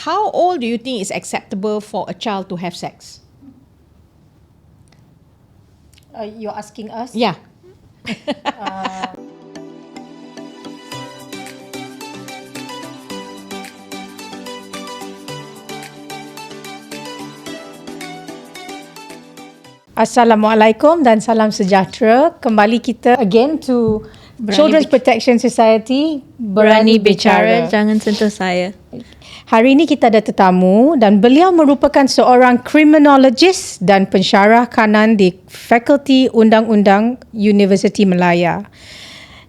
how old do you think is acceptable for a child to have sex? You're asking us? Yeah. Assalamualaikum dan salam sejahtera. Kembali kita again to Children's Protection Society Berani Bicara, Jangan Sentuh Saya. Hari ini kita ada tetamu dan beliau merupakan seorang kriminologis dan pensyarah kanan di Fakulti Undang-Undang Universiti Malaya.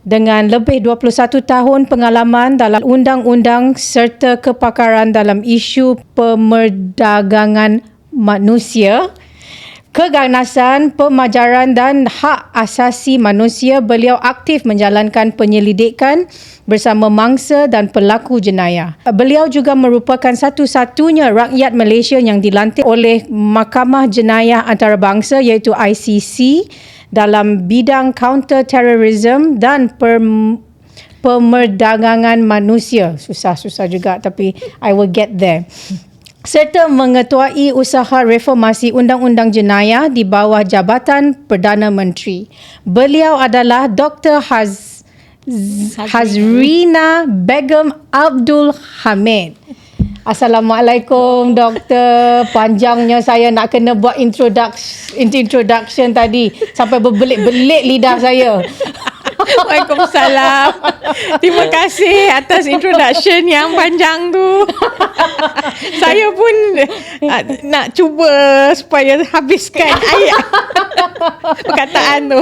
Dengan lebih 21 tahun pengalaman dalam undang-undang serta kepakaran dalam isu pemerdagangan manusia, keganasan, pemajaran dan hak asasi manusia, beliau aktif menjalankan penyelidikan bersama mangsa dan pelaku jenayah. Beliau juga merupakan satu-satunya rakyat Malaysia yang dilantik oleh Mahkamah Jenayah Antarabangsa iaitu ICC dalam bidang counter-terrorism dan pemerdagangan manusia. Susah-susah juga tapi I will get there. Serta mengetuai usaha reformasi undang-undang jenayah di bawah Jabatan Perdana Menteri. Beliau adalah Dr. Haezreena Begum Abdul Hamid. Assalamualaikum Doktor. Panjangnya saya nak kena buat introduction tadi sampai berbelit-belit lidah saya. Waalaikumsalam. Terima kasih atas introduction yang panjang tu. Saya pun nak cuba supaya habiskan ayat perkataan tu.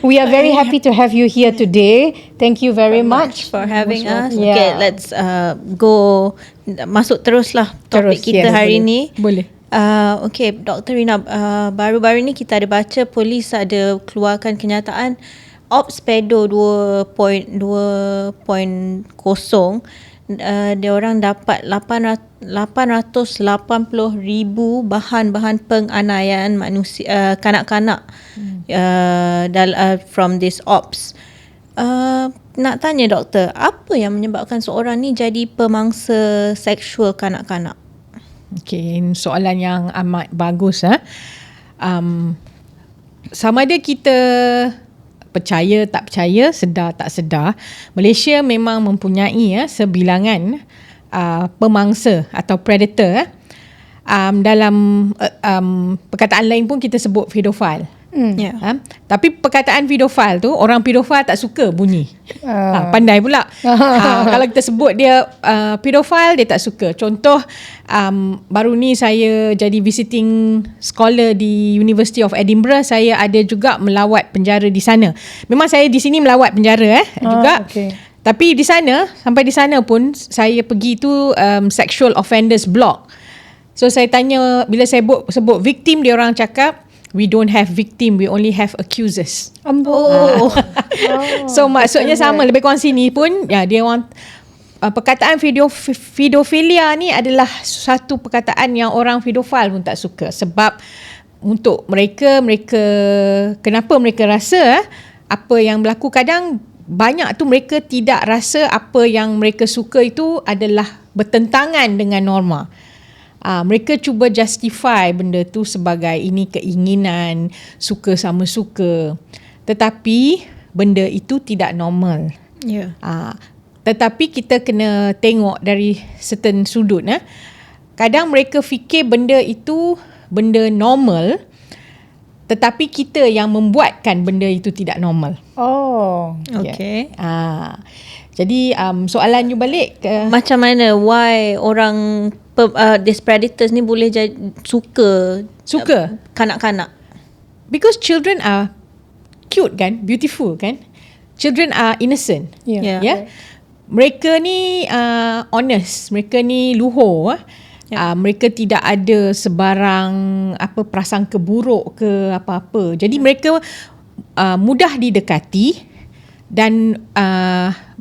We are very happy to have you here today. Thank you very much for having us. Yeah. Okay, let's go masuk teruslah topik kita hari ni. Boleh. Okay, Dr. Rina, baru-baru ni kita ada baca polis ada keluarkan kenyataan Ops Pedo 2.0, dia orang dapat 880,000 bahan-bahan penganiayaan manusia, kanak-kanak from this ops. Nak tanya doktor, apa yang menyebabkan seorang ni jadi pemangsa seksual kanak-kanak? Okay, soalan yang amat bagus. Sama ada kita percaya tak percaya, sedar tak sedar, Malaysia memang mempunyai sebilangan pemangsa atau predator. Dalam perkataan lain pun kita sebut pedofil. Yeah. Tapi perkataan pedofil tu, orang pedofil tak suka bunyi. Pandai pula. Kalau kita sebut dia pedofil, dia tak suka. Contoh, baru ni saya jadi visiting scholar di University of Edinburgh. Saya ada juga melawat penjara di sana. Memang saya di sini melawat penjara juga. Okay. Tapi di sana, sampai di sana pun saya pergi tu sexual offenders block. So saya tanya, bila saya sebut victim, dia orang cakap, we don't have victim, we only have accusers. So maksudnya sama, lebih kurang sini pun dia orang perkataan pedofilia ni adalah satu perkataan yang orang pedofil pun tak suka. Sebab untuk mereka kenapa mereka rasa apa yang berlaku, kadang banyak tu mereka tidak rasa apa yang mereka suka itu adalah bertentangan dengan norma. Mereka cuba justify benda tu sebagai ini keinginan, suka sama suka. Tetapi benda itu tidak normal. Yeah. Tetapi kita kena tengok dari certain sudut. Kadang mereka fikir benda itu benda normal, tetapi kita yang membuatkan benda itu tidak normal. Oh, okay. Jadi soalan you balik macam mana why orang these predators ni boleh suka kanak-kanak? Because children are cute kan, beautiful kan. Children are innocent. Yeah. Mereka ni honest, mereka ni luhur. Mereka tidak ada sebarang prasangka buruk ke apa-apa. Jadi mereka mudah didekati dan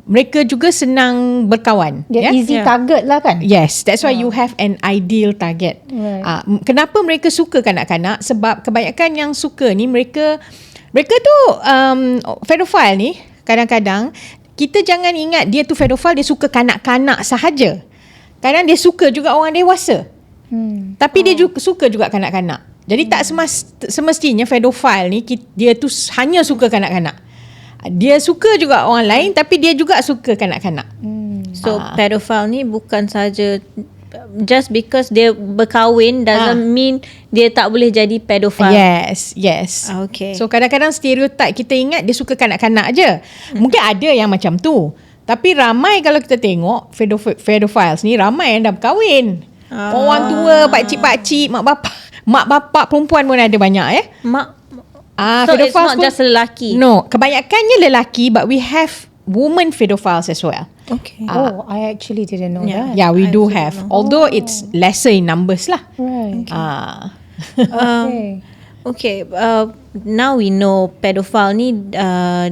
mereka juga senang berkawan. Easy target lah kan? Yes, that's why you have an ideal target. Right. Kenapa mereka suka kanak-kanak? Sebab kebanyakan yang suka ni mereka tu pedofil ni kadang-kadang kita jangan ingat dia tu pedofil, dia suka kanak-kanak sahaja. Kadang dia suka juga orang dewasa. Tapi dia juga suka juga kanak-kanak. Jadi tak semestinya pedofil ni dia tu hanya suka kanak-kanak. Dia suka juga orang lain tapi dia juga suka kanak-kanak. So pedofil ni bukan saja just because dia berkahwin doesn't mean dia tak boleh jadi pedofil. Yes. Okay. So kadang-kadang stereotip kita ingat dia suka kanak-kanak je. Mungkin ada yang macam tu. Tapi ramai kalau kita tengok pedophiles ni ramai yang dah berkahwin. Orang tua, pakcik-pakcik, mak bapak perempuan pun ada banyak So it's not just lelaki. No, kebanyakannya lelaki, but we have women pedophiles as well. Okay. I actually didn't know that. Yeah, we do have. Although it's lesser in numbers lah. Right. Okay. Now we know pedophile ni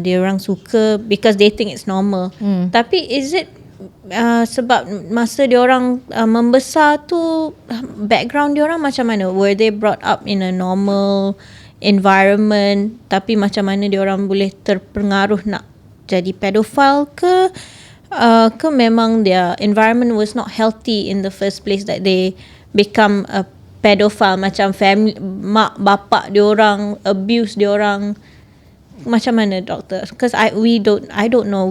dia orang suka because they think it's normal. Tapi is it sebab masa dia orang membesar tu background dia orang macam mana? Were they brought up in a normal environment tapi macam mana dia orang boleh terpengaruh nak jadi pedophile ke memang their environment was not healthy in the first place that they become a pedophile, macam family mak bapak dia orang abuse dia orang. Macam mana doktor? Because we don't know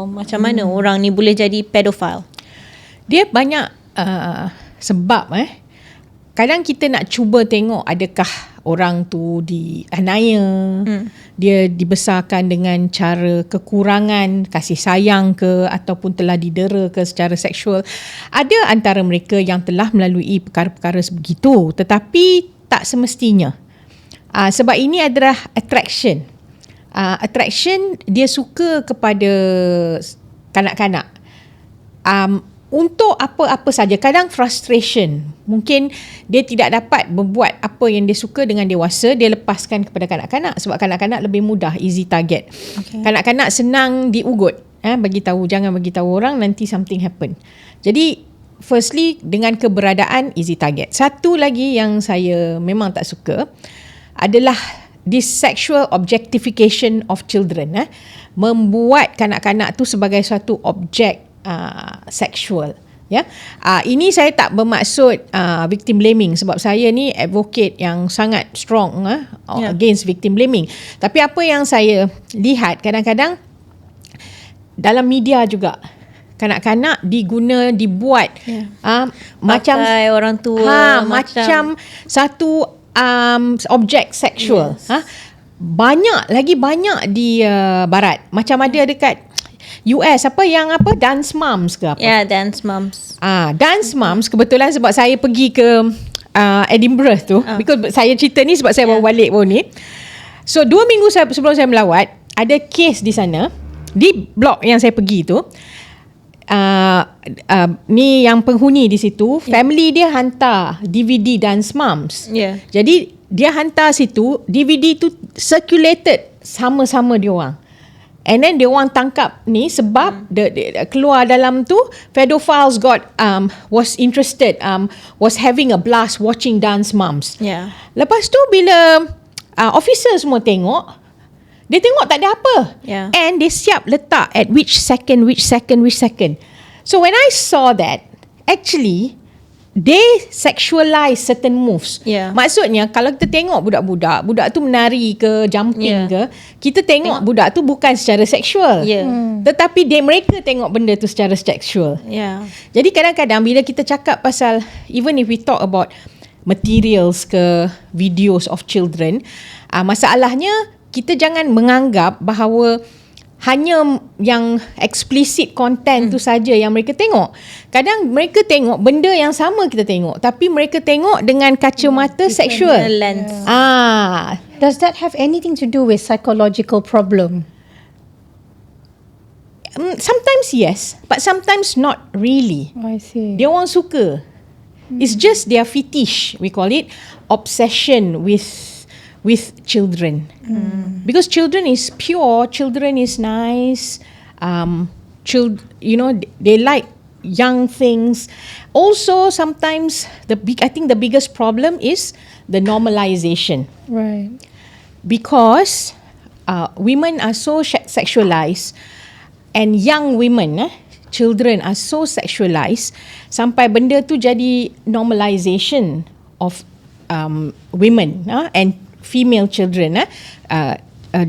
macam mana orang ni boleh jadi pedophile. Dia banyak sebab kadang kita nak cuba tengok adakah orang tu dianiaya, dia dibesarkan dengan cara kekurangan kasih sayang ke ataupun telah didera ke secara seksual. Ada antara mereka yang telah melalui perkara-perkara sebegitu, tetapi tak semestinya. Sebab ini adalah attraction. Dia suka kepada kanak-kanak. Untuk apa-apa saja. Kadang frustration. Mungkin dia tidak dapat membuat apa yang dia suka dengan dewasa, dia lepaskan kepada kanak-kanak sebab kanak-kanak lebih mudah, easy target. Okay. Kanak-kanak senang diugut. Jangan bagi tahu orang, nanti something happen. Jadi firstly dengan keberadaan easy target. Satu lagi yang saya memang tak suka adalah this sexual objectification of children. Membuat kanak-kanak tu sebagai suatu objek seksual. Ini saya tak bermaksud victim blaming sebab saya ni advocate yang sangat strong against victim blaming. Tapi apa yang saya lihat kadang-kadang dalam media juga kanak-kanak dibuat macam orang tua macam satu objek seksual. Banyak di barat. Macam ada dekat US dance moms ke apa? Yeah, dance moms. Dance moms kebetulan sebab saya pergi ke Edinburgh tu, because saya cerita ni sebab saya baru balik pun ni. So 2 minggu sebelum saya melawat, ada kes di sana di blok yang saya pergi tu. Ni yang penghuni di situ, family dia hantar DVD dance moms. Jadi dia hantar situ, DVD tu circulated sama-sama dia orang. And then dia orang tangkap ni sebab keluar dalam tu pedophiles was interested, was having a blast watching dance moms. Lepas tu bila officer semua tengok, dia tengok tak ada apa. And dia siap letak at which second. So when I saw that, actually they sexualize certain moves. Maksudnya kalau kita tengok budak tu menari ke jumping ke, kita tengok budak tu bukan secara seksual. Tetapi mereka tengok benda tu secara seksual. Jadi kadang-kadang bila kita cakap pasal, even if we talk about materials ke videos of children, masalahnya kita jangan menganggap bahawa hanya yang explicit content tu saja yang mereka tengok. Kadang mereka tengok benda yang sama kita tengok, tapi mereka tengok dengan kacamata seksual. Does that have anything to do with psychological problem? Sometimes yes, but sometimes not really. I see. Dia orang suka. It's just their fetish, we call it, obsession with children. Because children is pure, children is nice, they like young things. Also sometimes I think the biggest problem is the normalization. Right. Because women are so sexualized, and young women children are so sexualized sampai benda tu jadi normalization of women and female children,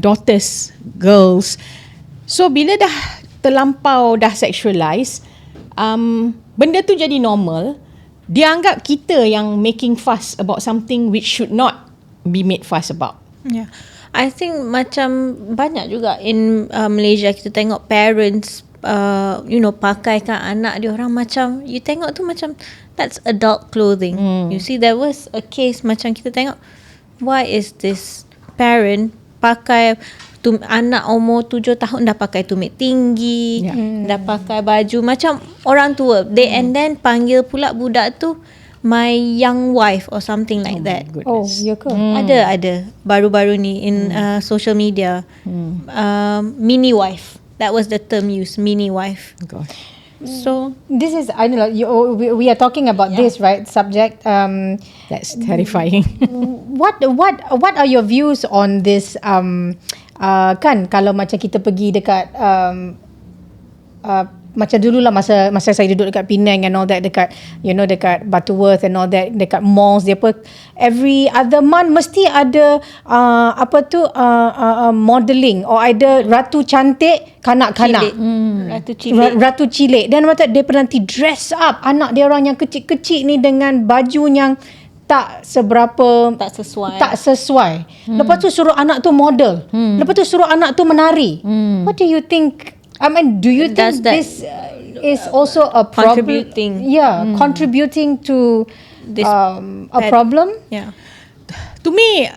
daughters, girls. So bila dah terlampau dah sexualized, benda tu jadi normal. Dia anggap kita yang making fuss about something which should not be made fuss about. Yeah. I think macam banyak juga in Malaysia kita tengok parents pakaikan anak dia orang macam, you tengok tu macam that's adult clothing. You see there was a case macam kita tengok, why is this parent pakai anak umur 7 tahun dah pakai tumit tinggi, dah pakai baju macam orang tua. And then panggil pula budak tu my young wife or something like that. Oh, ya ke? Ada baru-baru ni in social media. Mini wife. That was the term used, mini wife. God. So this is, I don't know, we are talking about this, right? Subject. That's terrifying. What are your views on this? Kan kalau macam kita pergi dekat macam dululah masa saya duduk dekat Penang and all that, dekat dekat Butterworth and all that, dekat malls dia apa, every other month mesti ada modeling or ada ratu cantik kanak-kanak, ratu cilik, dan macam dia nanti dress up anak dia orang yang kecil-kecil ni dengan baju yang tak sesuai. Lepas tu suruh anak tu model. Lepas tu suruh anak tu menari. What do you think? I mean, do you think this is also a problem? Contributing to this a problem? Yeah. To me,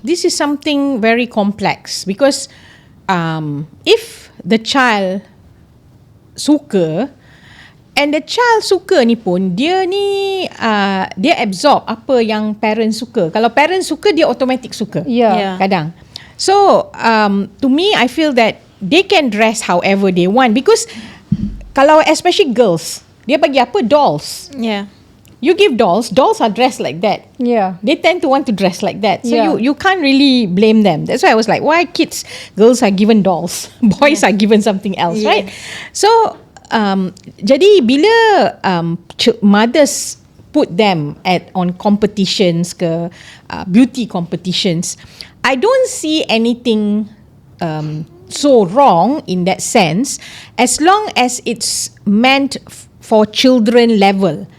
this is something very complex because if the child suka, and the child suka ni pun, dia absorb apa yang parents suka. Kalau parents suka, dia automatic suka. Kadang. So to me, I feel that they can dress however they want, because kalau especially girls, dia bagi apa? Dolls. Yeah. You give dolls are dressed like that. Yeah. They tend to want to dress like that. So you can't really blame them. That's why I was like, why girls are given dolls, boys are given something else, right? So jadi bila mothers put them on competitions ke beauty competitions, I don't see anything so wrong in that sense, as long as it's meant for children level.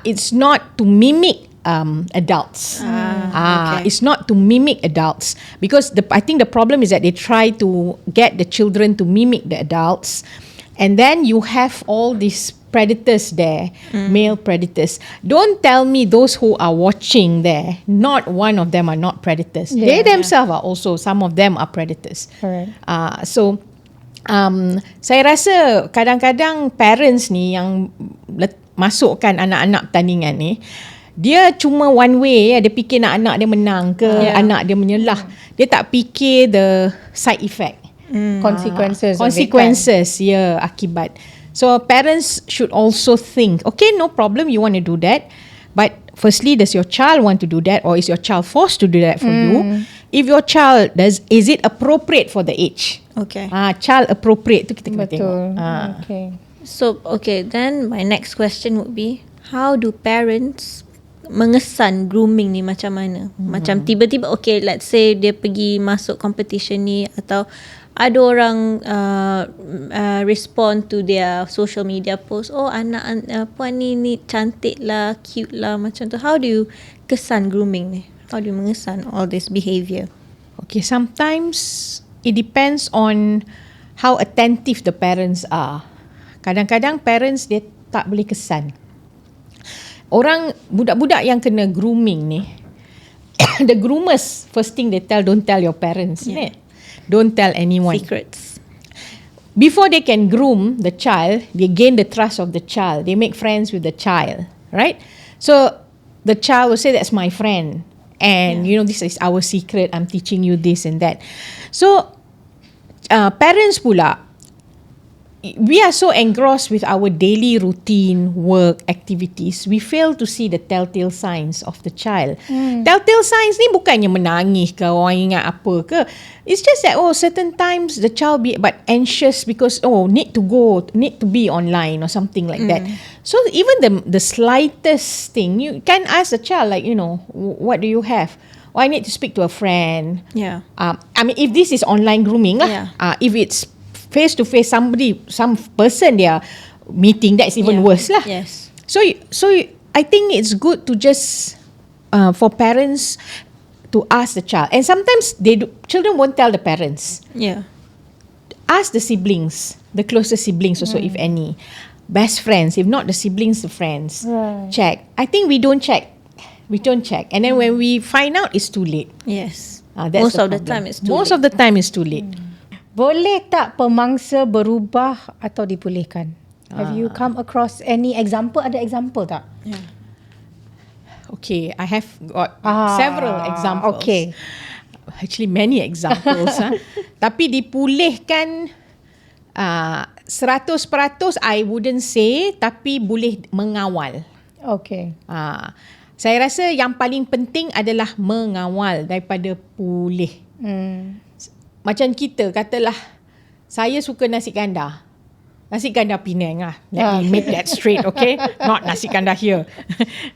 It's not to mimic adults. It's not to mimic adults, because I think the problem is that they try to get the children to mimic the adults, and then you have all these predators there, male predators. Don't tell me those who are watching there, not one of them are not predators. They themselves are also, some of them are predators. Correct. So saya rasa kadang-kadang parents ni yang masukkan anak-anak pertandingan ni, dia cuma one way, dia fikir nak anak dia menang ke, anak dia menyelah. Dia tak fikir the side effect. Consequences, akibat. So parents should also think, okay, no problem, you want to do that, but firstly, does your child want to do that, or is your child forced to do that for you? If your child is it appropriate for the age? Okay. Child appropriate tu kita kena tengok. Okay. So then my next question would be, how do parents mengesan grooming ni macam mana? Macam tiba-tiba, okay, let's say dia pergi masuk competition ni, atau ada orang respond to their social media post, oh anak puan ni cantik lah, cute lah, macam tu. How do you kesan grooming ni? How do you mengesan all this behaviour? Okay, sometimes it depends on how attentive the parents are. Kadang-kadang parents dia tak boleh kesan. Orang budak-budak yang kena grooming ni, the groomers first thing they tell, don't tell your parents. Don't tell anyone. Secrets. Before they can groom the child, they gain the trust of the child. They make friends with the child, right? So the child will say, that's my friend, and this is our secret, I'm teaching you this and that. So parents pula, we are so engrossed with our daily routine, work, activities, we fail to see the telltale signs of the child. Telltale signs ni bukannya menangis ke, orang ingat apa ke. It's just that, certain times the child be but anxious because, need to be online or something like that. So even the slightest thing, you can ask the child, like, what do you have? I need to speak to a friend. Yeah. I mean, if this is online grooming lah, if it's face to face, some person they are meeting, that's even worse lah. Yes. So I think it's good to just for parents to ask the child, and sometimes children won't tell the parents. Yeah. Ask the siblings, the closest siblings also, if any, best friends. If not the siblings, the friends. Right. Check. I think we don't check, and then when we find out, it's too late. Yes. That's Most of the problem. time it's too Most late. of the time it's too late. Boleh tak pemangsa berubah atau dipulihkan? Have you come across any example? Ada example tak? Yeah. Okay, I have got several examples. Okay. Actually many examples. Tapi dipulihkan 100% I wouldn't say, tapi boleh mengawal. Okay. Saya rasa yang paling penting adalah mengawal daripada pulih. Macam kita, katalah saya suka nasi kandar. Nasi kandar Penang lah. Let me make that straight, okay? Not nasi kandar here.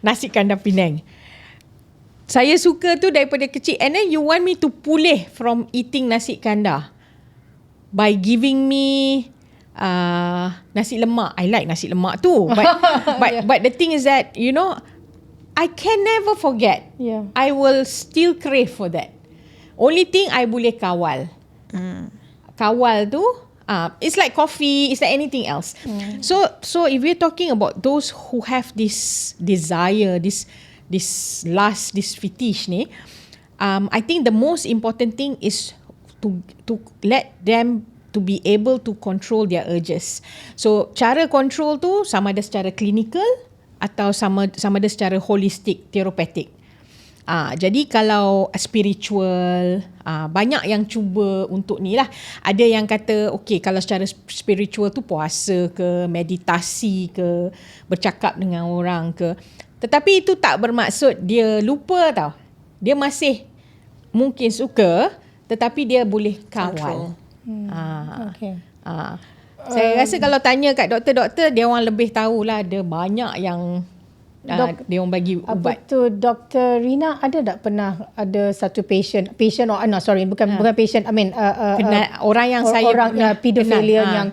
Nasi kandar Penang. Saya suka tu daripada kecil. And then you want me to pulih from eating nasi kandar by giving me nasi lemak. I like nasi lemak tu. But the thing is that, I can never forget. Yeah. I will still crave for that. Only thing I boleh kawal. Kawal tu, it's like coffee, it's like anything else. So if we're talking about those who have this desire, this fetish ni, I think the most important thing is to let them to be able to control their urges. So cara control tu sama ada secara klinikal atau sama ada secara holistik, therapeutic. Jadi kalau spiritual, banyak yang cuba untuk ni lah. Ada yang kata, okay, kalau secara spiritual tu puasa ke, meditasi ke, bercakap dengan orang ke. Tetapi itu tak bermaksud dia lupa tau. Dia masih mungkin suka, tetapi dia boleh kawal. Okay. Saya rasa kalau tanya kat doktor-doktor, dia orang lebih tahulah, ada banyak yang dia orang bagi ubat. Apa tu, Dr. Rina, ada tak pernah ada satu patient bukan patient, I mean orang yang saya pedophilia yang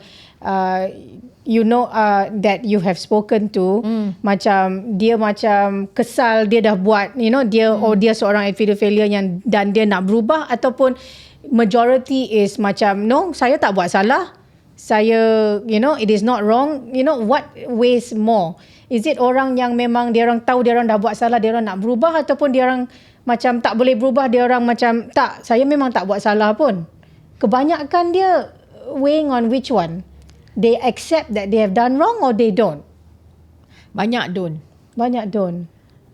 that you have spoken to, macam dia macam kesal, dia dah buat, dia seorang pedophilia yang dan dia nak berubah, ataupun majority is macam, no, saya tak buat salah, saya, it is not wrong. What weighs more? Is it orang yang memang dia orang tahu dia orang dah buat salah, dia orang nak berubah, ataupun dia orang macam tak boleh berubah, dia orang macam tak, saya memang tak buat salah pun. Kebanyakan dia weighing on which one? They accept that they have done wrong or they don't? Banyak don't.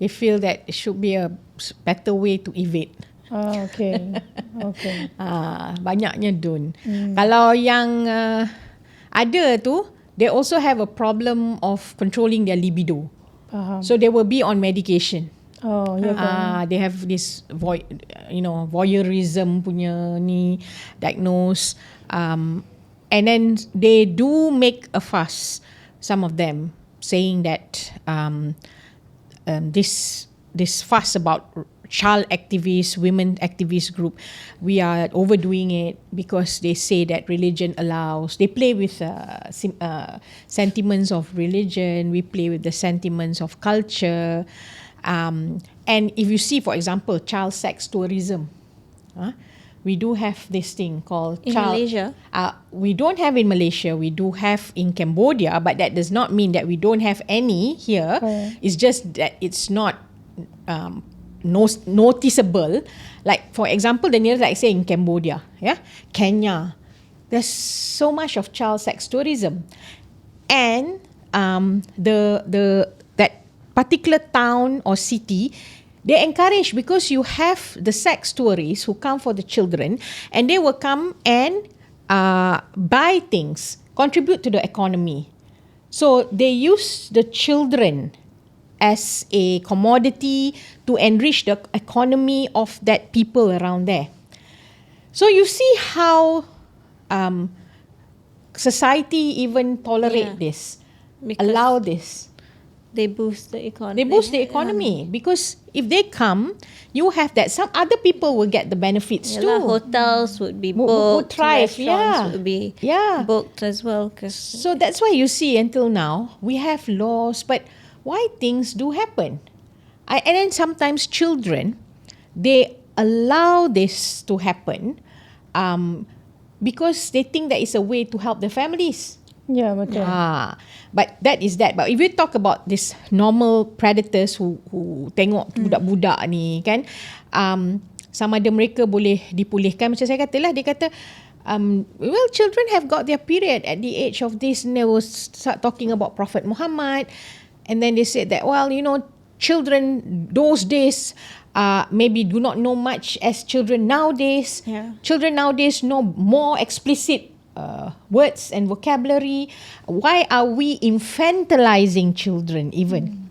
They feel that it should be a better way to evade. Okay. Banyaknya don't. Kalau yang ada tu, they also have a problem of controlling their libido. So they will be on medication. They have this voyeurism punya ni diagnose, and then they do make a fuss, some of them, saying that this fuss about child activists, women activist group, we are overdoing it because they say that religion allows. They play with sentiments of religion. We play with the sentiments of culture. And if you see, for example, child sex tourism, we do have this thing called in Malaysia. We don't have in Malaysia. We do have in Cambodia, but that does not mean that we don't have any here. It's just that it's not noticeable. Like, for example, the nearest, like say in Cambodia, Kenya, there's so much of child sex tourism, and that particular town or city, they encourage, because you have the sex tourists who come for the children, and they will come and buy things. contribute to the economy. So they use the children as a commodity to enrich the economy of that people around there. So you see how society even tolerate this, Because allow this. they boost the economy. They boost the economy because if they come, you have that. Some other people will get the benefits Ialah, too. hotels would be Would booked, thrive, restaurants would be Yeah. booked as well. Cause So that's why you see until now we have laws, but why things do happen? And then sometimes children, they allow this to happen because they think that it's a way to help their families. Ya, betul. But that is that. But if you talk about this normal predators who tengok budak-budak ni kan, sama ada mereka boleh dipulihkan. Macam saya kata lah, dia kata, well, children have got their period at the age of this, and they will start talking about Prophet Muhammad, and then they said that, well, you know, children those days maybe do not know much as children nowadays. Yeah. Children nowadays know more explicit words and vocabulary. Why are we infantilizing children even?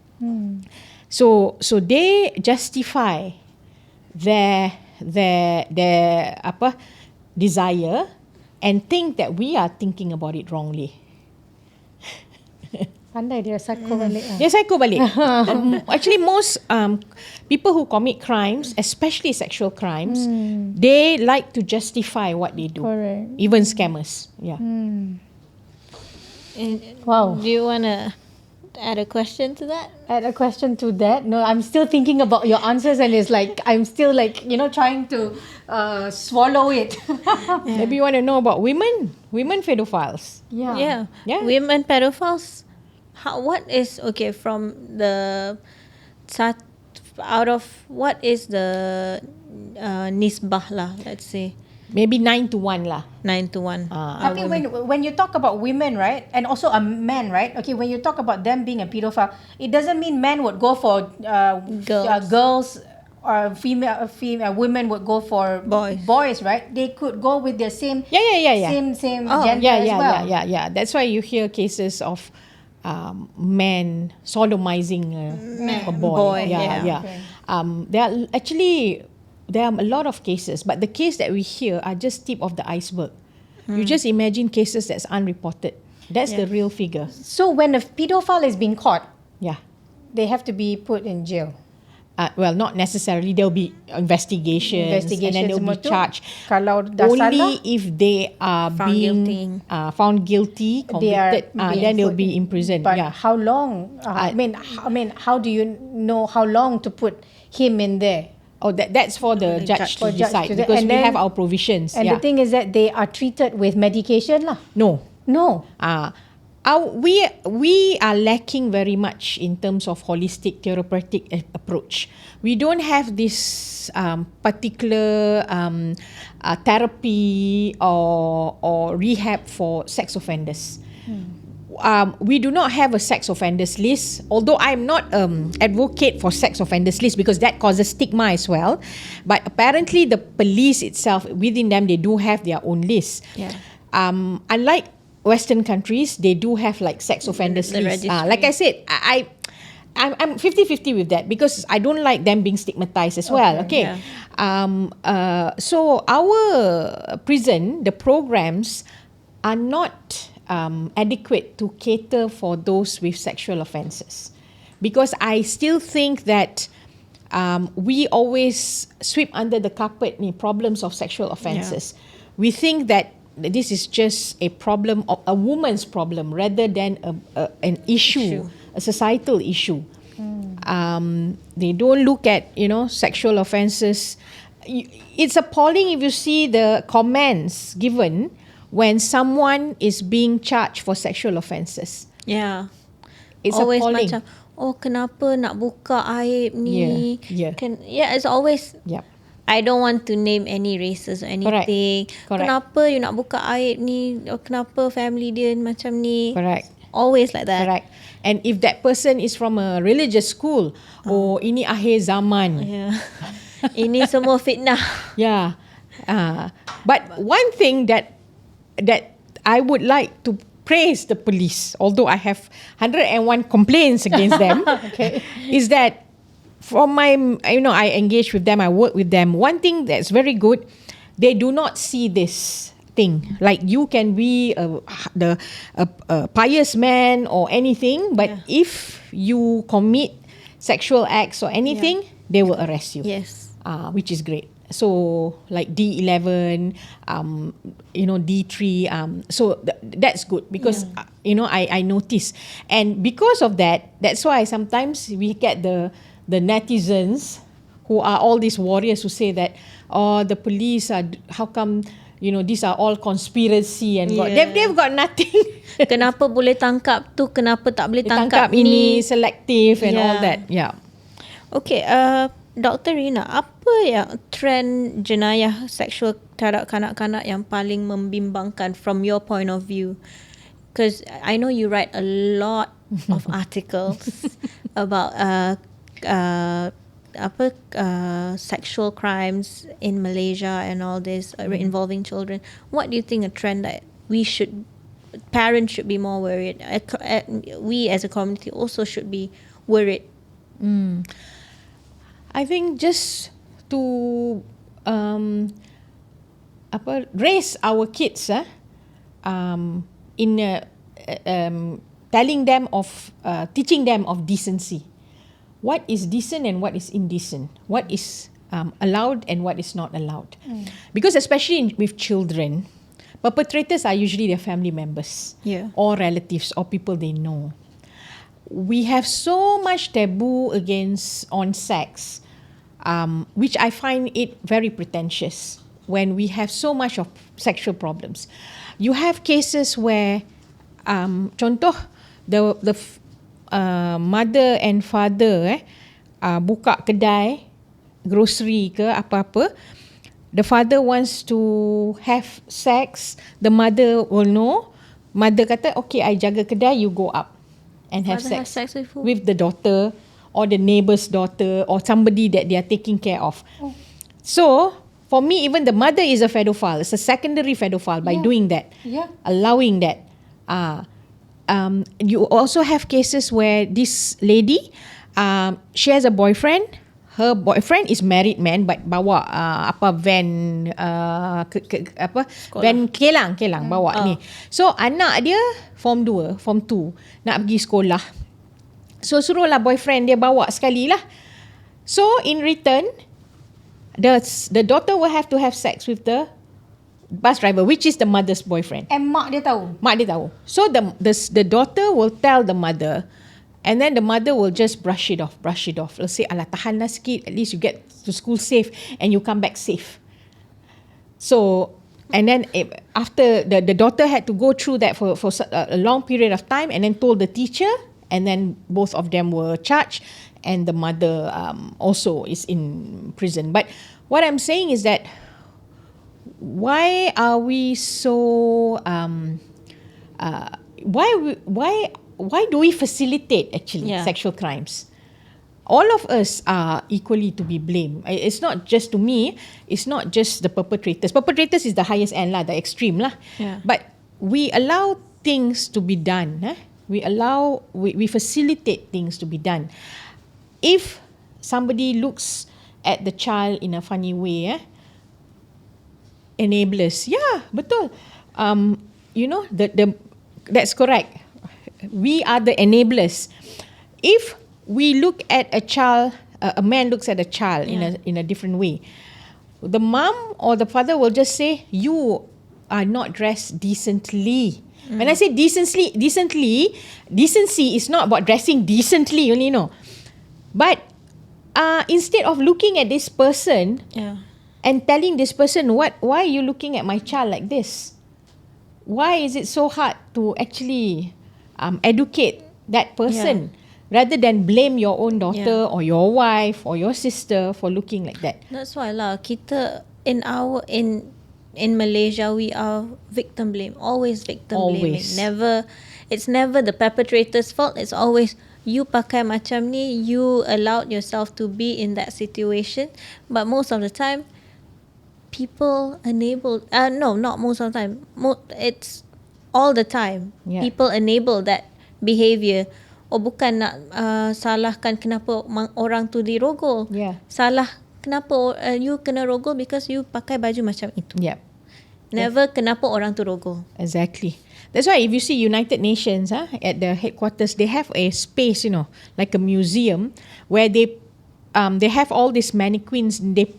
So they justify their desire and think that we are thinking about it wrongly. Pandai dia psycho balik lah. Dia psycho balik. Actually, most people who commit crimes, especially sexual crimes, they like to justify what they do. Correct. Even scammers. Yeah. Wow. Do you want to add a question to that? Add a question to that? No, I'm still thinking about your answers, and it's like I'm still like, you know, trying to swallow it. Maybe you want to know about women pedophiles. Yeah. Yeah. Women pedophiles. What is from the out of what is the nisbah lah? Let's say Maybe 9-1 lah. 9-1. I think when you talk about women, right, and also a man, right? Okay, when you talk about them being a pedophile, it doesn't mean men would go for girls or female women would go for boys, right? They could go with their same same gender as well. Yeah. That's why you hear cases of men sodomizing a boy. Yeah. Okay. There are a lot of cases, but the case that we hear are just tip of the iceberg. You just imagine cases that's unreported. That's the real figure. So when a pedophile is being caught, they have to be put in jail. Well, not necessarily. There'll be investigations and then they'll be charged. Kalau dah only salah, if they are found guilty, convicted, then they'll be imprisoned. But how long? I mean, how do you know how long to put him in there? Oh, that's for the judge to decide because we have our provisions. And the thing is that they are treated with medication lah. No. We are lacking very much in terms of holistic therapeutic approach. We don't have this particular therapy or rehab for sex offenders. We do not have a sex offenders list, although I'm not advocate for sex offenders list because that causes stigma as well. But apparently the police itself, within them, they do have their own list. Unlike Western countries, they do have like sex offenders list. Like I said, I'm 50-50 with that because I don't like them being stigmatized as well. Okay. So our prison, the programs are not adequate to cater for those with sexual offences, because I still think that we always sweep under the carpet problems of sexual offences. We think that this is just a problem of a woman's problem rather than an issue, a societal issue. They don't look at sexual offences. It's appalling if you see the comments given when someone is being charged for sexual offences. It's always appalling. Macam, kenapa nak buka aib ni? It's always. I don't want to name any races or anything. Correct. Kenapa you nak buka aib ni? Kenapa family dia macam ni? Correct. Always like that. Correct. And if that person is from a religious school, ini akhir zaman. Ini semua fitnah. But one thing that I would like to praise the police, although I have 101 complaints against them, is that from my, I engage with them, I work with them. One thing that's very good, they do not see this thing. Like you can be a pious man or anything, but if you commit sexual acts or anything, they will arrest you. Yes. Which is great. So like D11, D3, so that's good because I notice, and because of that, that's why sometimes we get the netizens who are all these warriors who say that the police are, how come these are all conspiracy and they've got nothing. Kenapa boleh tangkap tu, kenapa tak boleh tangkap ini, selective and all that. Yeah. Okay, Dr. Reena, apa yang trend jenayah seksual terhadap kanak-kanak yang paling membimbangkan from your point of view? Because I know you write a lot of articles about sexual crimes in Malaysia and all this involving children. What do you think a trend that parents should be more worried? We as a community also should be worried. I think just to raise our kids in telling them of teaching them of decency. What is decent and what is indecent? What is allowed and what is not allowed? Because especially with children, perpetrators are usually their family members or relatives or people they know. We have so much taboo on sex, which I find it very pretentious when we have so much of sexual problems. You have cases where, contoh, the mother and father buka kedai, grocery ke apa-apa. The father wants to have sex, the mother will know. Mother kata, okay, I jaga kedai, you go up and have sex with the daughter or the neighbor's daughter or somebody that they are taking care of. So for me, even the mother is a pedophile. It's a secondary pedophile by doing that, allowing that. You also have cases where this lady, she has a boyfriend. Her boyfriend is married man, but bawa van van kelang bawa ni. So anak dia form 2, form 2 nak pergi sekolah. So suruhlah boyfriend dia bawa sekali lah. So in return, the daughter will have to have sex with the bus driver, which is the mother's boyfriend. And mak dia tahu. So the daughter will tell the mother, and then the mother will just brush it off. Let's say, alah, tahanlah sikit, at least you get to school safe and you come back safe. So, and then after the daughter had to go through that for a long period of time, and then told the teacher, and then both of them were charged, and the mother also is in prison. But what I'm saying is that why are we so why do we facilitate actually sexual crimes? All of us are equally to be blamed. It's not just to me, it's not just the perpetrators. Perpetrators is the highest end lah, the extreme lah. But we allow things to be done. We facilitate things to be done. If somebody looks at the child in a funny way, enablers. Yeah, betul. That's correct. We are the enablers. If we look at a child, a man looks at a child in a different way, the mom or the father will just say, you are not dressed decently. When I say decency is not about dressing decently, but instead of looking at this person and telling this person, why are you looking at my child like this? Why is it so hard to actually educate that person rather than blame your own daughter or your wife or your sister for looking like that? That's why lah, kita in Malaysia we are victim blame, always victim blaming. It's never the perpetrator's fault. It's always you pakai macam ni, you allowed yourself to be in that situation. But most of the time, people not most of the time. It's all the time. Yeah. People enable that behaviour. Bukan nak salahkan kenapa orang tu dirogol. Yeah. Salah kenapa you kena rogol because you pakai baju macam itu. Yep. Never kenapa orang tu rogol. Exactly. That's why if you see United Nations at the headquarters, they have a space, like a museum where they have all these mannequins. They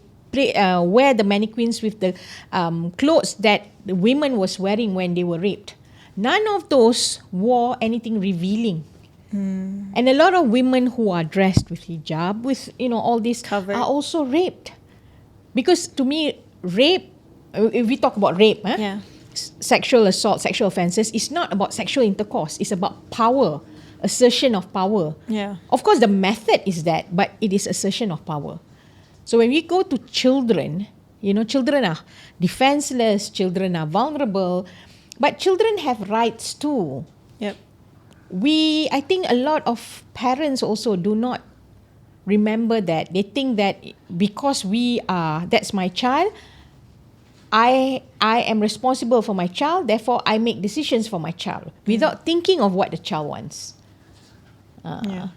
wear the mannequins with the clothes that the women was wearing when they were raped. None of those wore anything revealing. And a lot of women who are dressed with hijab, with all this Covered. are also raped. Because to me, rape, if we talk about rape, Yeah. sexual assault, sexual offences, is not about sexual intercourse. It's about power, assertion of power. Yeah. Of course, the method is that, but it is assertion of power. So when we go to children, children are defenseless, children are vulnerable, but children have rights too. Yep. I think a lot of parents also do not remember that. They think that because that's my child, I am responsible for my child, therefore I make decisions for my child without thinking of what the child wants. Yeah.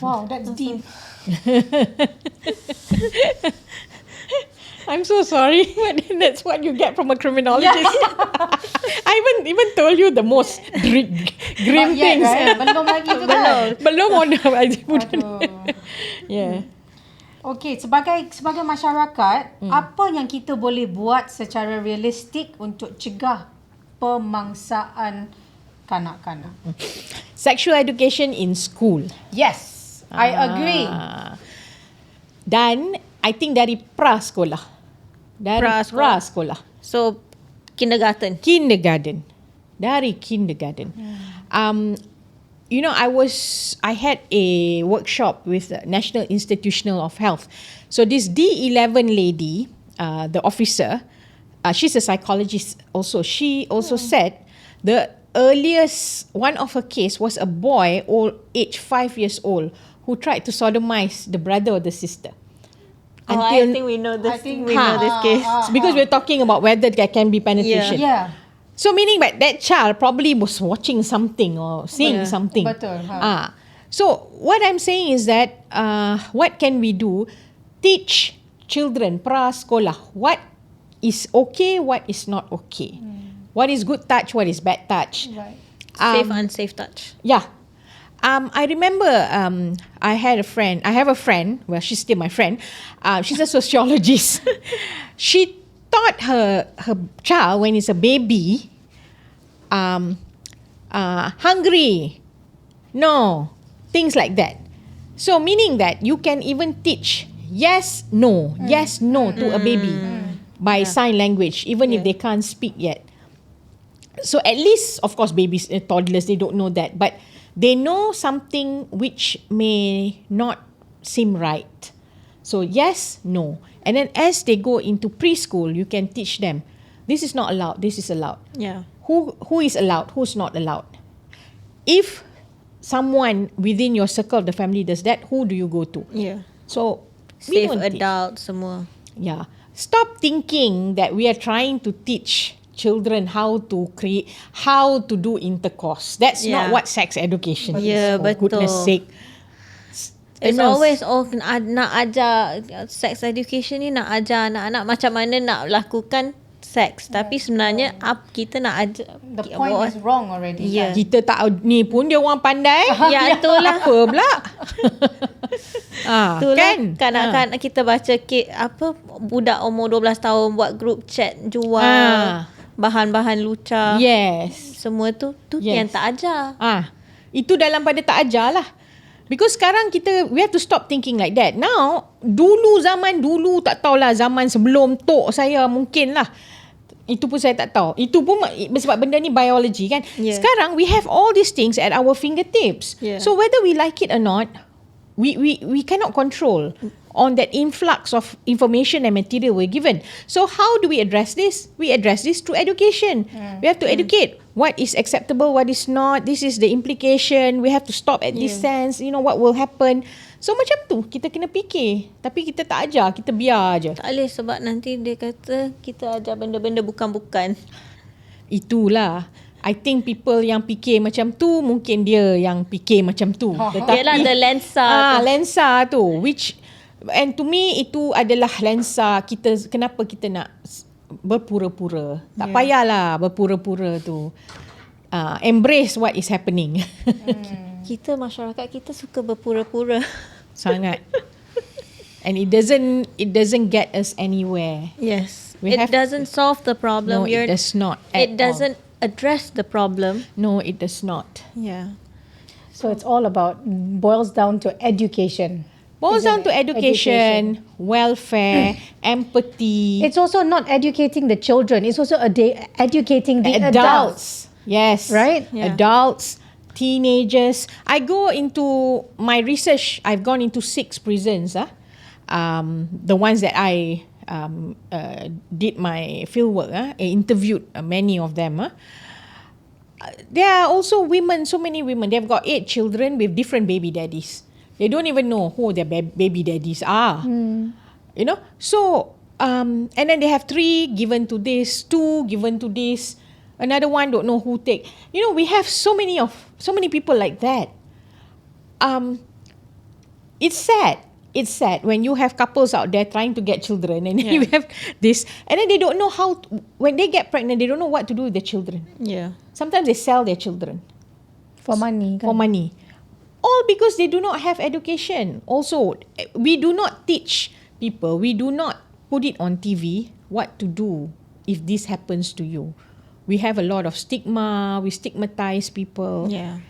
Wow, that's deep. I'm so sorry, but that's what you get from a criminologist. I haven't even told you the most grim things. Right? Belum lagi tu kan? Belum on the Aduh. Yeah. Okey, sebagai masyarakat, apa yang kita boleh buat secara realistik untuk cegah pemangsaan kanak-kanak? Sexual education in school. Yes, I agree. Dan I think dari prasekolah. Prasekolah. So kindergarten. Dari kindergarten. I had a workshop with the National Institutional of Health. So this D11 lady, the officer, she's a psychologist also. She also said the earliest one of her case was a boy, age 5 years old, who tried to sodomize the brother or the sister. I think we know this. We know this case. Because we're talking about whether there can be penetration. Yeah. So meaning that child probably was watching something or seeing something. Betul. So what I'm saying is that what can we do? Teach children prasekolah what is okay, what is not okay. What is good touch, what is bad touch. Right. Safe, unsafe touch. Yeah. I remember I have a friend, well, she's still my friend. She's a sociologist. She taught her child when he's a baby, hungry, no, things like that. So meaning that you can even teach yes, no to a baby by sign language, even if they can't speak yet. So at least, of course, babies, toddlers, they don't know that, but they know something which may not seem right. So yes, no. And then as they go into preschool, you can teach them, this is not allowed, this is allowed. Yeah. Who is allowed, who's not allowed. If someone within your circle of the family does that, who do you go to? Yeah. So we Safe don't teach. adult semua. Yeah. Stop thinking that we are trying to teach children how to do intercourse. That's not what sex education is. Yeah, For goodness betul. sake. It's always nak ajar sex education ni, nak ajar anak-anak macam mana nak lakukan seks. Tapi sebenarnya kita nak ajar. The point is wrong already. Yeah. Kita tak ni pun dia orang pandai. Ya, itulah. Apa pula? Itulah Kan? kanak-kanak kita baca budak umur 12 tahun buat group chat jual bahan-bahan lucah. Yes. Semua tu yang tak ajar. Itu dalam pada tak ajar lah. Because sekarang we have to stop thinking like that. Now, zaman dulu tak tahulah, zaman sebelum tok saya mungkin lah. Itu pun saya tak tahu. Itu pun sebab benda ni biology kan. Yeah. Sekarang we have all these things at our fingertips. Yeah. So whether we like it or not, we cannot control on that influx of information and material we're given. So how do we address this? We address this through education. We have to educate what is acceptable, what is not. This is the implication. We have to stop at this sense. What will happen. So macam tu, kita kena fikir. Tapi kita tak ajar, kita biar je. Tak boleh sebab nanti dia kata kita ajar benda-benda bukan-bukan. itulah. I think people yang fikir macam tu, mungkin dia yang fikir macam tu. Yelah, the lensa tu. Lensa tu, which, and to me itu adalah lensa kita. Kenapa kita nak berpura-pura? Tak payahlah berpura-pura tu. Embrace what is happening. Kita, masyarakat kita suka berpura-pura. Sangat. And it doesn't get us anywhere. Yes. It doesn't solve the problem. No, it does not. It doesn't address the problem. No, it does not. Yeah. So it's all about, boils down to education. Boils down to education, welfare, empathy. It's also not educating the children. It's also educating the adults. Yes. Right? Yeah. Adults, teenagers. I go into my research, I've gone into 6 prisons. The ones that I did my fieldwork. I interviewed many of them. There are also women, so many women. They've got 8 children with different baby daddies. They don't even know who their baby daddies are. You know? So, and then they have 3 given to this, 2 given to this. Another one don't know who take. You know, we have so many people like that. It's sad. It's sad when you have couples out there trying to get children, and you have this, and then they don't know how when they get pregnant, they don't know what to do with their children. Yeah. Sometimes they sell their children For money. for money. All because they do not have education. Also, we do not teach people, we do not put it on TV what to do if this happens to you. We have a lot of stigma, we stigmatize people. Yeah.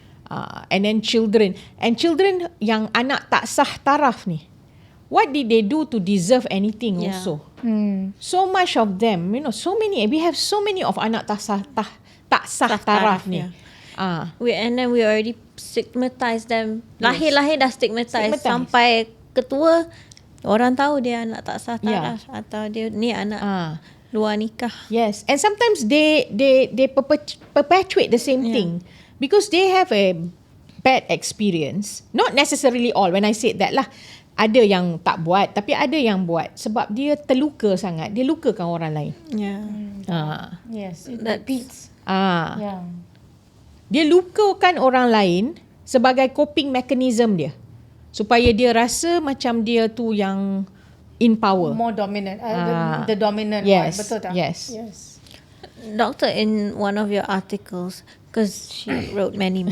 And then children. And children yang anak tak sah taraf ni, what did they do to deserve anything also? So much of them, you know, so many. We have so many of anak tak sah taraf ni. Yeah. And then we already stigmatize them. Lahir-lahir dah stigmatize. Sampai ketua, orang tahu dia anak tak sah taraf. Atau dia ni anak luar nikah. Yes. And sometimes they perpetuate the same thing. Because they have a bad experience. Not necessarily all. When I said that lah, ada yang tak buat, tapi ada yang buat sebab dia terluka sangat. Dia lukakan orang lain. Yeah. Yes, it That repeats. Yeah. Dia lukakan orang lain sebagai coping mechanism dia. Supaya dia rasa macam dia tu yang in power. More dominant. The dominant Yes. one. Betul tak? Yes. Doctor, in one of your articles, because she wrote many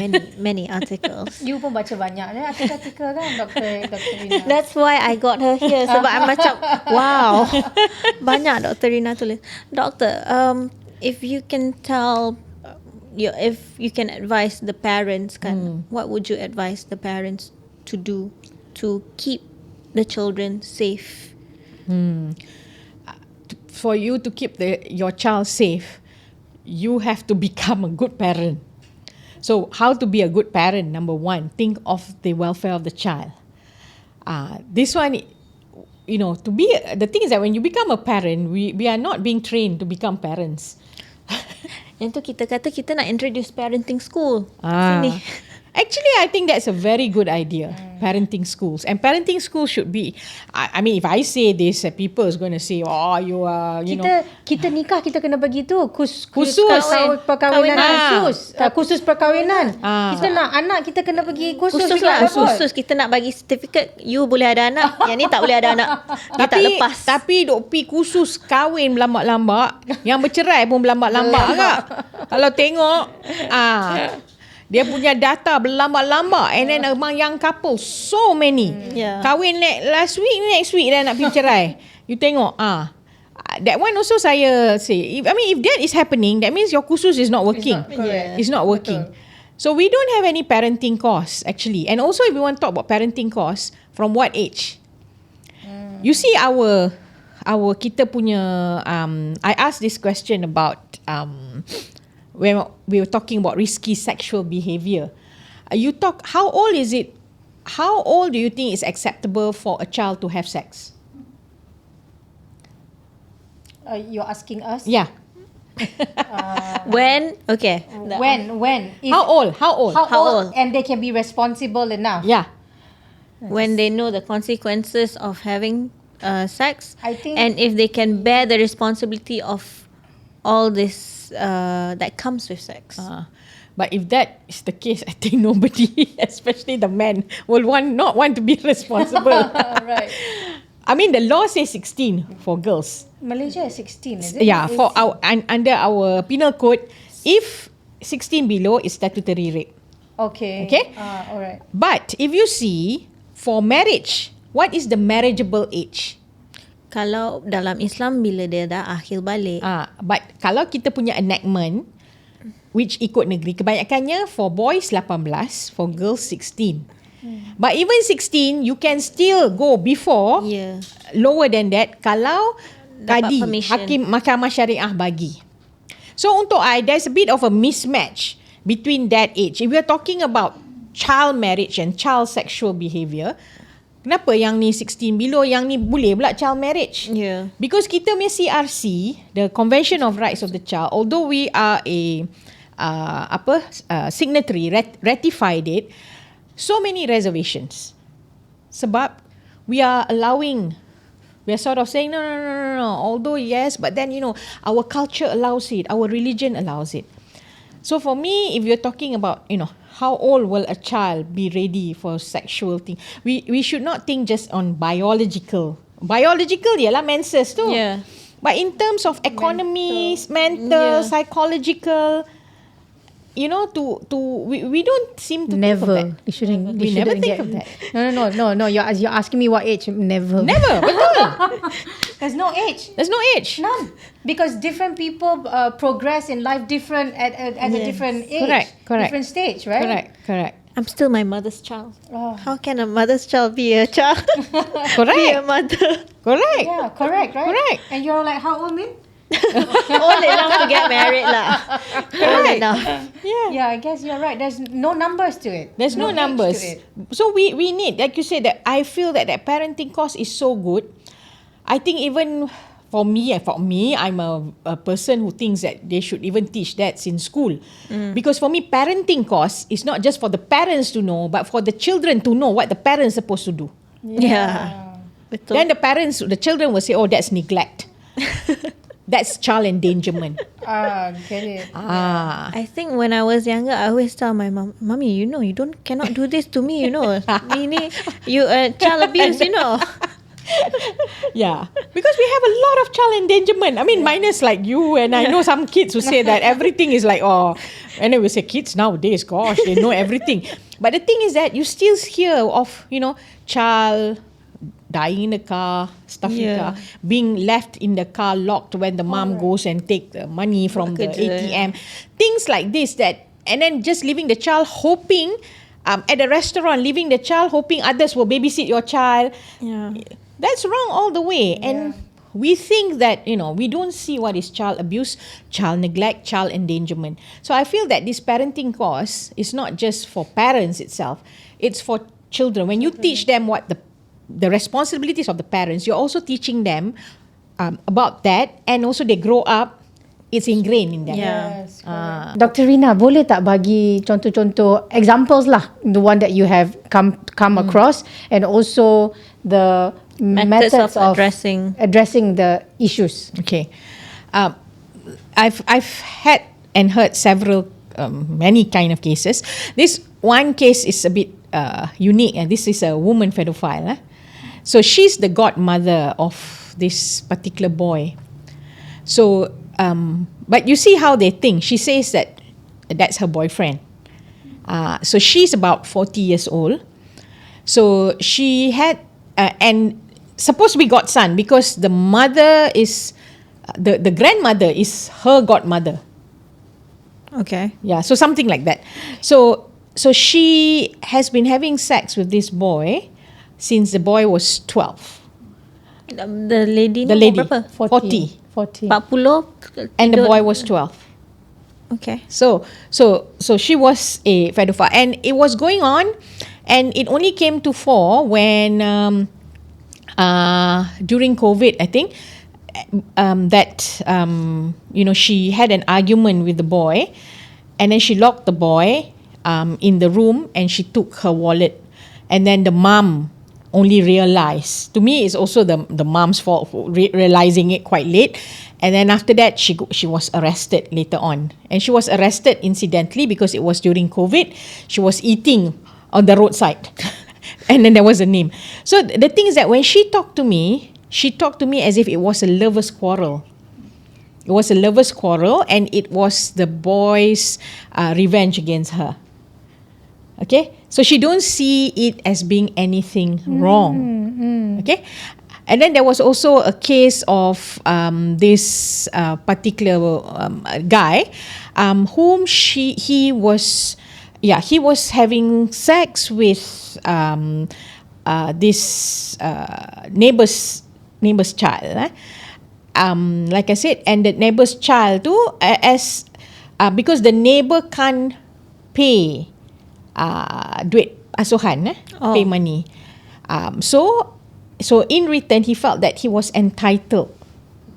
articles. You pun baca banyak artikel-artikel kan, Dr. Rina. That's why I got her here. Sebab I macam, wow, banyak Dr. Rina tulis. Doctor, if you can tell, if you can advise the parents kan, what would you advise the parents to do to keep the children safe? For you to keep your child safe, you have to become a good parent. So how to be a good parent? Number 1, think of the welfare of the child. This one, you know, the thing is that when you become a parent, we are not being trained to become parents. Yang tu kita kata kita nak introduce parenting school. Sini. Actually, I think that's a very good idea. Parenting schools. And parenting schools should be, I mean, if I say this, people is going to say, oh, you are, you know. Kita nikah, kita kena bagi tu khusus Kahwin. perkahwinan khusus. Khusus perkahwinan. Kita nak anak, kita kena bagi khusus lah. Khusus kita nak bagi sertifikat, you boleh ada anak, yang ni tak boleh ada anak. Dia tak lepas. Tapi dok pi khusus kahwin berlambak-lambak, yang bercerai pun berlambak-lambak kak. Kalau tengok, dia punya data berlambak-lambak, and then among young couple so many. Kahwin next week dah nak pergi cerai. You tengok that one also saya say, if that is happening, that means your khusus is not working. It's not working. So we don't have any parenting course actually. And also if we want to talk about parenting course, from what age? You see our kita punya I asked this question about when we were talking about risky sexual behavior. How old is it? How old do you think is acceptable for a child to have sex? You're asking us? Yeah. When? Okay. When? How old? How old? And they can be responsible enough. Yeah. When they know the consequences of having sex, I think, and if they can bear the responsibility of all this that comes with sex. But if that is the case, I think nobody, especially the men, will not want to be responsible. Right. I mean, the law says 16 for girls. Malaysia is 16, is it? Yeah, for under our penal code, if 16 below is statutory rape. Okay. Okay? All right. But if you see, for marriage, what is the marriageable age? Kalau dalam Islam bila dia dah akhir balik. But kalau kita punya enactment, which ikut negeri, kebanyakannya for boys 18, for girls 16. But even 16, you can still go before, lower than that, kalau dapat kadi, permission. hakim mahkamah syariah bagi. So untuk I, there's a bit of a mismatch between that age. If we are talking about child marriage and child sexual behaviour, kenapa yang ni 16 below, yang ni boleh pula child marriage? Yeah. Because kita punya CRC, the Convention of Rights of the Child, although we are a signatory, ratified it, so many reservations. Sebab we are sort of saying, no, although yes, but then, our culture allows it, our religion allows it. So for me, if you're talking about, how old will a child be ready for sexual thing, we should not think just on biological. Biological, ialah menses tu. Yeah. But in terms of economies, mental, psychological, we don't seem to think of that. We never shouldn't think of that. No. You're asking me what age? Never. Betul. There's no age. There's no age. None. Because different people progress in life different at a different age. Correct. Different stage, right? Correct. I'm still my mother's child. Oh. How can a mother's child be a child? Correct. Be a mother. Correct. Yeah, correct, right? Correct. And you're like, how old, Min? Old enough to get married lah. Old enough. Yeah, I guess you're right. There's no numbers to it. There's no age numbers. to it. So we need, like you said, that I feel that parenting course is so good. I think even for me, I'm a person who thinks that they should even teach that in school. Because for me, parenting course is not just for the parents to know, but for the children to know what the parents are supposed to do. Yeah. Betul. Then the children will say, oh, that's neglect. That's child endangerment. Get it. I think when I was younger, I always tell my mom, Mommy, you cannot do this to me, Ini, you child abuse, Yeah, because we have a lot of child endangerment. I mean, minus like you, and I know some kids who say that everything is like, and then we say kids nowadays, gosh, they know everything. But the thing is that you still hear of, child dying in the car, stuff in the car, being left in the car locked when the mom goes and take the money from the ATM. Things like this and then just leaving the child hoping, at a restaurant, leaving the child hoping others will babysit your child. Yeah. That's wrong all the way. And we think that, we don't see what is child abuse, child neglect, child endangerment. So I feel that this parenting course is not just for parents itself. It's for children. When you teach them what the responsibilities of the parents, you're also teaching them about that, and also they grow up, it's ingrained in them. Yes. Dr. Rina, boleh tak bagi contoh-contoh examples lah, the one that you have come across, and also the methods of addressing the issues. Okay. I've had and heard several many kind of cases. This one case is a bit unique, and this is a woman pedophile. So she's the godmother of this particular boy. So, but you see how they think. She says that that's her boyfriend. So she's about 40 years old. So she had, and supposed to be godson, because the mother is, the grandmother is her godmother. Okay. Yeah, so something like that. So she has been having sex with this boy since the boy was 12. The lady berapa? 40. 40. And the boy was 12. Okay. So she was a pedophile, and it was going on, and it only came to fore when during COVID, I think, she had an argument with the boy, and then she locked the boy in the room, and she took her wallet, and then the mom only realize. To me, it's also the mom's fault for realizing it quite late. And then after that, she was arrested later on. And she was arrested incidentally because it was during COVID. She was eating on the roadside. And then there was a name. So the thing is that when she talked to me as if it was a lover's quarrel. It was a lover's quarrel, and it was the boy's revenge against her. Okay? So she don't see it as being anything wrong. Okay? And then there was also a case of this particular guy whom he was having sex with this neighbor's child. Like I said, and the neighbor's child too, because the neighbor can't pay duit asuhan, pay money. So in return, he felt that he was entitled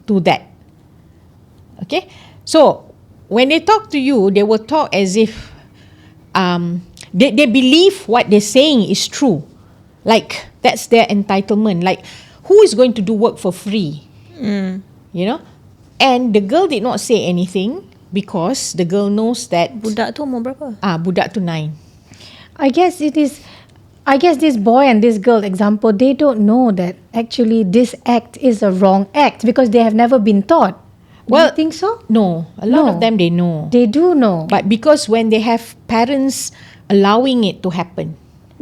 to that. Okay? So when they talk to you, they will talk as if they believe what they're saying is true. Like, that's their entitlement. Like, who is going to do work for free? You know? And the girl did not say anything because the girl knows that... Budak tu umur berapa? Budak tu 9. I guess this boy and this girl example, they don't know that actually this act is a wrong act because they have never been taught. Well, do you think so? No. A lot of them, they know. They do know. But because when they have parents allowing it to happen.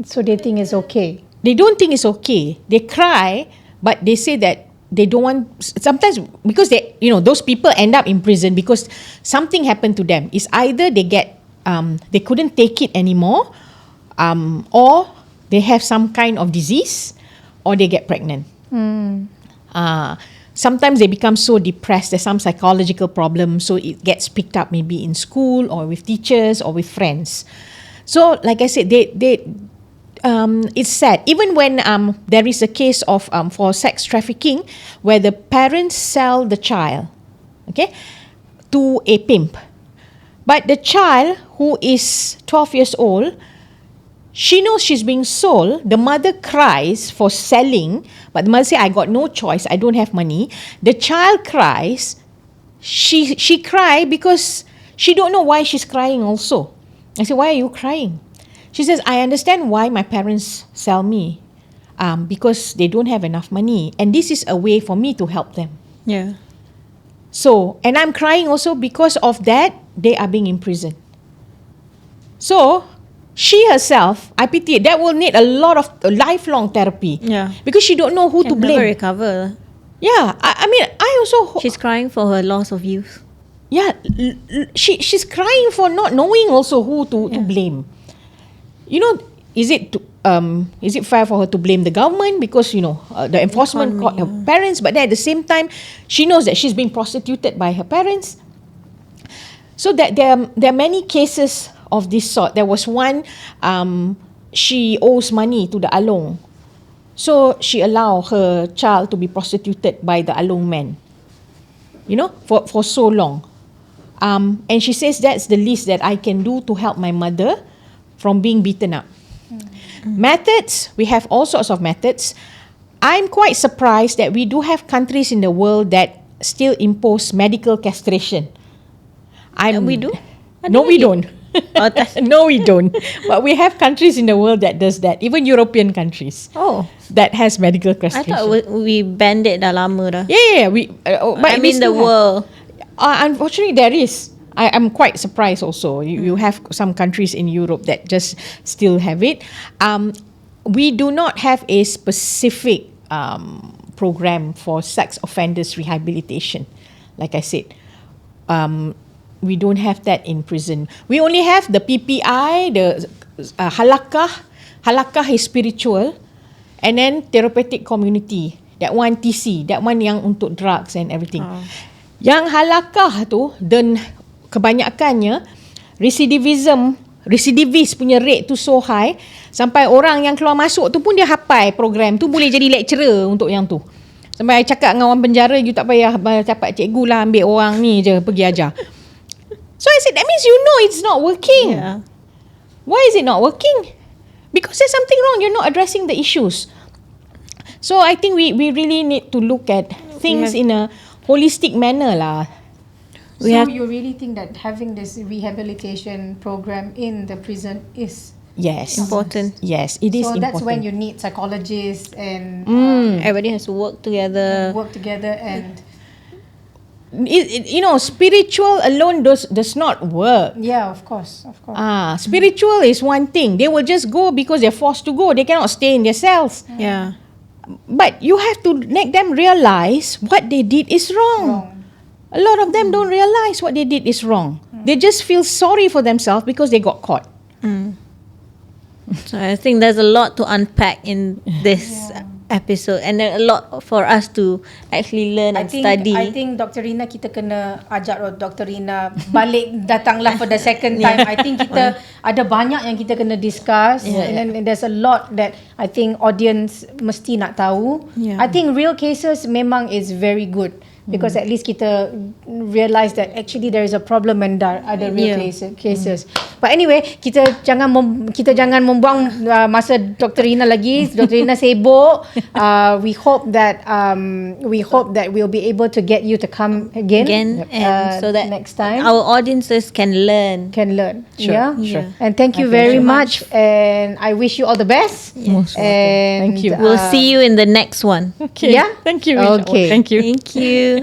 So they think it's okay. They don't think it's okay. They cry, but they say that they don't want, sometimes because they, those people end up in prison because something happened to them. It's either they get, they couldn't take it anymore, or they have some kind of disease, or they get pregnant. Sometimes they become so depressed, there's some psychological problem, so it gets picked up maybe in school or with teachers or with friends. So like I said, it's sad. Even when there is a case of for sex trafficking where the parents sell the child, okay, to a pimp. But the child who is 12 years old, she knows she's being sold. The mother cries for selling, but the mother says, I got no choice, I don't have money. The child cries. She cry because she don't know why she's crying also. I said, why are you crying? She says, I understand why my parents sell me, because they don't have enough money. And this is a way for me to help them. Yeah. So, and I'm crying also because of that, they are being imprisoned. So, she herself, I pity it, that will need a lot of lifelong therapy. Yeah. Because she don't know who to blame. Never recover. Yeah, I mean, I also... She's crying for her loss of youth. Yeah, she's crying for not knowing also who to blame. Is it fair for her to blame the government because, the enforcement caught her parents, but then at the same time, she knows that she's being prostituted by her parents. So that there are many cases of this sort. There was one, she owes money to the along. So she allowed her child to be prostituted by the along man, for so long. And she says that's the least that I can do to help my mother from being beaten up. Methods, we have all sorts of methods. I'm quite surprised that we do have countries in the world that still impose medical castration. We do? No, we don't. No, we don't. But we have countries in the world that does that. Even European countries. Oh. That has medical castration. I thought we banned it dah lama dah. Yeah. But the world. Unfortunately, there is. I'm quite surprised also. You have some countries in Europe that just still have it. We do not have a specific program for sex offenders rehabilitation. Like I said, we don't have that in prison. We only have the PPI, the halakah is spiritual, and then therapeutic community. That one TC, that one yang untuk drugs and everything. Yang halakah tu, dan kebanyakannya recidivist punya rate tu so high sampai orang yang keluar masuk tu pun dia hafal program tu, boleh jadi lecturer untuk yang tu. Sampai I cakap dengan orang penjara, you tak payah dapat cikgu lah, ambil orang ni je pergi ajar. So I said, that means you know it's not working. Yeah. Why is it not working? Because there's something wrong. You're not addressing the issues. So I think we really need to look at things in a holistic manner lah. So you really think that having this rehabilitation program in the prison is important? Yes, it is so important. that's when you need psychologists and Everybody has to work together. and spiritual alone does not work. yeah, of course. Spiritual is one thing. They will just go because they're forced to go. They cannot stay in their cells. Yeah. But you have to make them realize what they did is wrong. A lot of them don't realize what they did is wrong. They just feel sorry for themselves because they got caught. So I think there's a lot to unpack in this episode, and there a lot for us to actually learn and study. I think Dr. Rina, kita kena ajak Dr. Rina balik datanglah for the second time. I think kita ada banyak yang kita kena discuss, and then there's a lot that I think audience mesti nak tahu. I think real cases memang is very good. Because at least kita realise that actually there is a problem and ada real cases. But anyway, kita jangan membuang masa Dr. Rina lagi. Dr. Rina sibuk. We hope that we'll be able to get you to come again and so that next time our audiences can learn. Sure. And thank you very much. And I wish you all the best. Most welcome. And Thank you. We'll see you in the next one. Okay. Yeah? Thank you. Okay. Thank you. Thank you.